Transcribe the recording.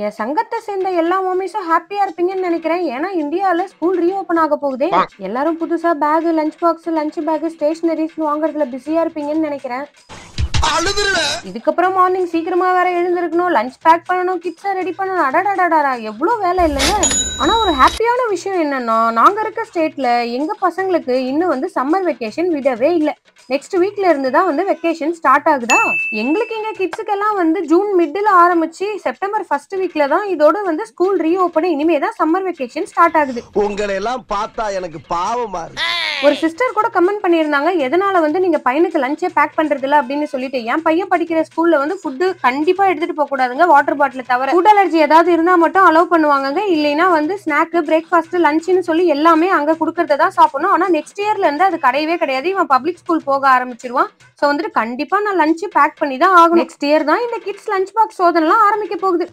என் சங்கத்தை சேர்ந்த எல்லா மம்மிஸும் ஹாப்பியா இருப்பீங்கன்னு நினைக்கிறேன். ஏன்னா இந்தியால ஸ்கூல் ரீஓபன் ஆக போகுதே. எல்லாரும் புதுசா bag, lunch box, lunch bag, stationeries வாங்குறதுல பிஸியா இருப்பீங்கன்னு நினைக்கிறேன். இதுக்கப்புறம் மார்னிங் சீக்கிரமா வேற எழுந்திருக்கணும், லஞ்ச் பேக் பண்ணணும், கிட்ஸை ரெடி பண்ணணும். அடடடடா, எவ்வளவு வேலை இல்லைங்க. ஆனா ஒரு ஹாப்பியான விஷயம் என்னன்னா, நாங்க இருக்க ஸ்டேட்ல எங்க பசங்களுக்கு இன்னும் வந்து சம்மர் வெக்கேஷன் விடவே இல்லை. நெக்ஸ்ட் வீக்ல இருந்து தான் வந்து வெக்கேஷன் ஸ்டார்ட் ஆகுதா. எங்களுக்கு எங்க கிட்ஸுக்கெல்லாம் வந்து ஜூன் மிட்ல ஆரம்பிச்சு செப்டம்பர் ஃபர்ஸ்ட் வீக்ல தான் இதோட வந்து ஸ்கூல் ரீஓபன். இனிமே தான் சம்மர் வெக்கேஷன் ஸ்டார்ட் ஆகுது. உங்களை எல்லாம் பார்த்தா எனக்கு பாவமா இருக்கு. ஒரு சிஸ்டர் கூட கமெண்ட் பண்ணியிருந்தாங்க, எதனால வந்து நீங்க பையனுக்கு லஞ்சே பேக் பண்றது இல்ல அப்படின்னு சொல்லிட்டு. என் பையன் படிக்கிற ஸ்கூல்ல வந்து ஃபுட் கண்டிப்பா எடுத்துட்டு போக கூடாதுங்க, வாட்டர் பாட்டில் தவிர. ஃபுட் அலர்ஜி ஏதாவது இருந்தா மட்டும் அலோவ் பண்ணுவாங்க. இல்லைன்னா வந்து ஸ்நாக், பிரேக்ஃபாஸ்ட், லஞ்ச்னு சொல்லி எல்லாமே அங்க குடுக்கறத தான் சாப்பிடணும். ஆனா நெக்ஸ்ட் இயர்ல இருந்து அது கிடையவே கிடையாது. இவன் பப்ளிக் ஸ்கூல் போக ஆரம்பிச்சிருவான். சோ வந்துட்டு கண்டிப்பா நான் லஞ்ச் பேக் பண்ணி தான் ஆகணும். நெக்ஸ்ட் இயர் தான் இந்த கிட்ஸ் லஞ்ச் பாக்ஸ் சோதனை எல்லாம் ஆரம்பிக்க போகுது.